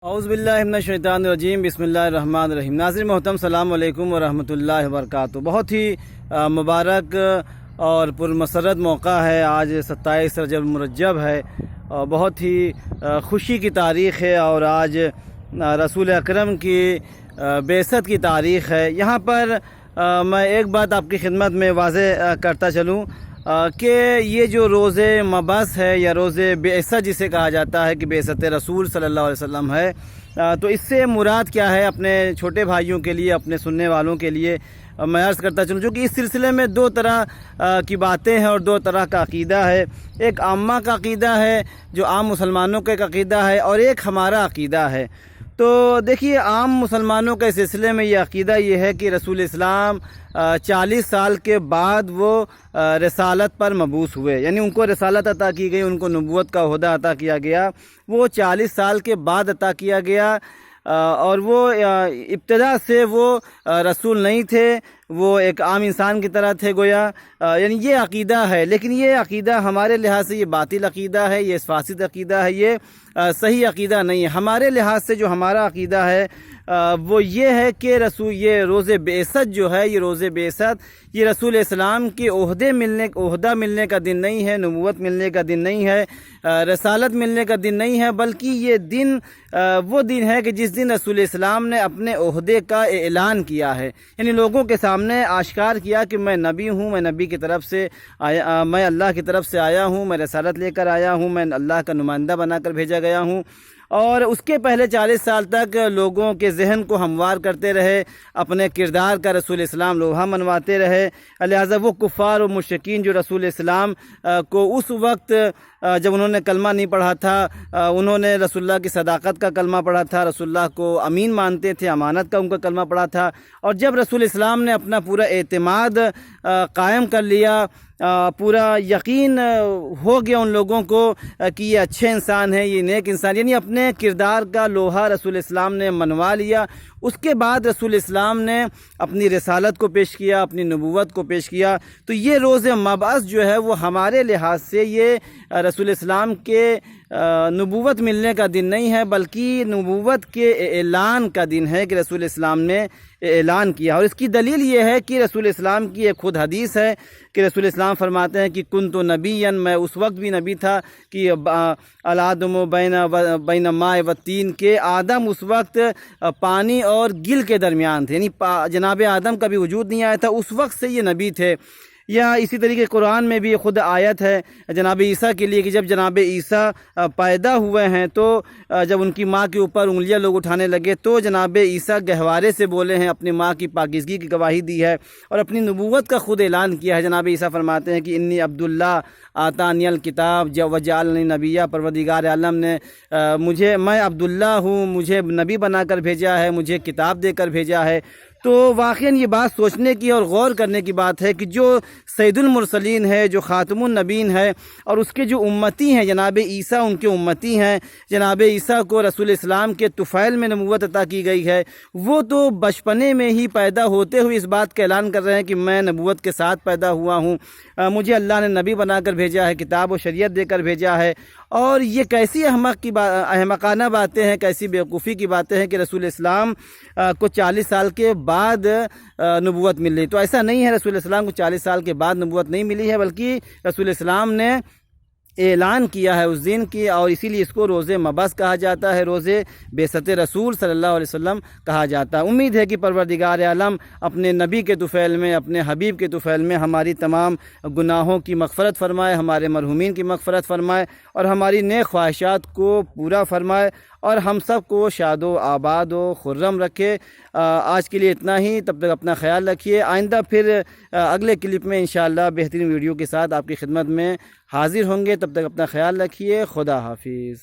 اعوذ باللہ من الشیطان الرجیم، بسم اللہ الرحمن الرحیم۔ ناظرین محترم، السلام علیکم ورحمۃ اللہ وبرکاتہ۔ بہت ہی مبارک اور پرمسرت موقع ہے، آج 27 رجب المرجب ہے اور بہت ہی خوشی کی تاریخ ہے، اور آج رسول اکرم کی بعثت کی تاریخ ہے۔ یہاں پر میں ایک بات آپ کی خدمت میں واضح کرتا چلوں کہ یہ جو روز مبعث ہے یا روز بعثت جسے کہا جاتا ہے کہ بعثت رسول صلی اللہ علیہ وسلم ہے، تو اس سے مراد کیا ہے اپنے چھوٹے بھائیوں کے لیے، اپنے سننے والوں کے لیے میں عرض کرتا چلوں، جو کہ اس سلسلے میں دو طرح کی باتیں ہیں اور دو طرح کا عقیدہ ہے۔ ایک عامہ کا عقیدہ ہے جو عام مسلمانوں کا ایک عقیدہ ہے، اور ایک ہمارا عقیدہ ہے۔ تو دیکھیے، عام مسلمانوں کے سلسلے میں یہ عقیدہ یہ ہے کہ رسول اسلام 40 سال کے بعد وہ رسالت پر مبعوث ہوئے، یعنی ان کو رسالت عطا کی گئی، ان کو نبوت کا عہدہ عطا کیا گیا، وہ 40 سال کے بعد عطا کیا گیا، اور وہ ابتدا سے وہ رسول نہیں تھے، وہ ایک عام انسان کی طرح تھے گویا، یعنی یہ عقیدہ ہے۔ لیکن یہ عقیدہ ہمارے لحاظ سے یہ باطل عقیدہ ہے، یہ فاسد عقیدہ ہے، یہ صحیح عقیدہ نہیں ہے۔ ہمارے لحاظ سے جو ہمارا عقیدہ ہے وہ یہ ہے کہ یہ روز بعثت جو ہے، یہ روز بعثت یہ رسول اسلام کے عہدہ ملنے کا دن نہیں ہے، نبوت ملنے کا دن نہیں ہے، رسالت ملنے کا دن نہیں ہے، بلکہ یہ دن وہ دن ہے کہ جس دن رسول اسلام نے اپنے عہدے کا اعلان کیا ہے، یعنی لوگوں کے سامنے آشکار کیا کہ میں نبی ہوں، میں نبی کی طرف سے آیا، میں اللہ کی طرف سے آیا ہوں، میں رسالت لے کر آیا ہوں، میں اللہ کا نمائندہ بنا کر بھیجا گیا ہوں۔ اور اس کے پہلے 40 سال تک لوگوں کے ذہن کو ہموار کرتے رہے، اپنے کردار کا رسول اسلام لوہا منواتے رہے، لہذا وہ کفار و مشرکین جو رسول اسلام کو اس وقت جب انہوں نے کلمہ نہیں پڑھا تھا، انہوں نے رسول اللہ کی صداقت کا کلمہ پڑھا تھا، رسول اللہ کو امین مانتے تھے، امانت کا ان کا کلمہ پڑھا تھا، اور جب رسول اسلام نے اپنا پورا اعتماد قائم کر لیا، پورا یقین ہو گیا ان لوگوں کو کہ یہ اچھے انسان ہیں، یہ نیک انسان، یعنی اپنے کردار کا لوہا رسول اسلام نے منوا لیا، اس کے بعد رسول اسلام نے اپنی رسالت کو پیش کیا، اپنی نبوت کو پیش کیا۔ تو یہ روز مبعث جو ہے وہ ہمارے لحاظ سے یہ رسول اسلام کے نبوت ملنے کا دن نہیں ہے، بلکہ نبوت کے اعلان کا دن ہے کہ رسول اسلام نے اعلان کیا۔ اور اس کی دلیل یہ ہے کہ رسول اسلام کی ایک خود حدیث ہے کہ رسول اسلام فرماتے ہیں کہ کنت نبیًا، میں اس وقت بھی نبی تھا کہ الآدم بین ماء و طین، کہ آدم اس وقت پانی اور گل کے درمیان تھے، یعنی جناب آدم کا بھی وجود نہیں آیا تھا، اس وقت سے یہ نبی تھے۔ یا اسی طریقے قرآن میں بھی خود آیت ہے جناب عیسیٰ کے لیے کہ جب جناب عیسیٰ پیدا ہوئے ہیں تو جب ان کی ماں کے اوپر انگلیاں لوگ اٹھانے لگے تو جناب عیسیٰ گہوارے سے بولے ہیں، اپنی ماں کی پاکیزگی کی گواہی دی ہے اور اپنی نبوت کا خود اعلان کیا ہے۔ جناب عیسیٰ فرماتے ہیں کہ انی عبداللہ آتانی الکتاب وجعلنی نبیہ، پروردگار عالم نے میں عبداللہ ہوں، مجھے نبی بنا کر بھیجا ہے، مجھے کتاب دے کر بھیجا ہے۔ تو واقعاً یہ بات سوچنے کی اور غور کرنے کی بات ہے کہ جو سید المرسلین ہے، جو خاتم النبیین ہے، اور اس کے جو امتی ہیں جناب عیسیٰ، ان کے امتی ہیں، جناب عیسیٰ کو رسول اسلام کے طفیل میں نبوت عطا کی گئی ہے، وہ تو بچپنے میں ہی پیدا ہوتے ہوئے اس بات کا اعلان کر رہے ہیں کہ میں نبوت کے ساتھ پیدا ہوا ہوں، مجھے اللہ نے نبی بنا کر بھیجا ہے، کتاب و شریعت دے کر بھیجا ہے۔ اور یہ کیسی احمقانہ باتیں ہیں، کیسی بیوقوفی کی باتیں ہیں کہ رسول اسلام کو 40 سال کے بعد نبوت مل رہی۔ تو ایسا نہیں ہے، رسول اسلام کو 40 سال کے بعد نبوت نہیں ملی ہے، بلکہ رسول اسلام نے اعلان کیا ہے اس دن کی، اور اسی لیے اس کو روز مبعث کہا جاتا ہے، روز بعثت رسول صلی اللہ علیہ وسلم کہا جاتا ہے۔ امید ہے کہ پروردگار عالم اپنے نبی کے طفیل میں، اپنے حبیب کے طفیل میں ہماری تمام گناہوں کی مغفرت فرمائے، ہمارے مرحومین کی مغفرت فرمائے، اور ہماری نیک خواہشات کو پورا فرمائے، اور ہم سب کو شاد و آباد و خرم رکھے۔ آج کے لیے اتنا ہی، تب تک اپنا خیال رکھیے۔ آئندہ پھر اگلے کلپ میں انشاءاللہ بہترین ویڈیو کے ساتھ آپ کی خدمت میں حاضر ہوں گے، تب تک اپنا خیال رکھیے۔ خدا حافظ۔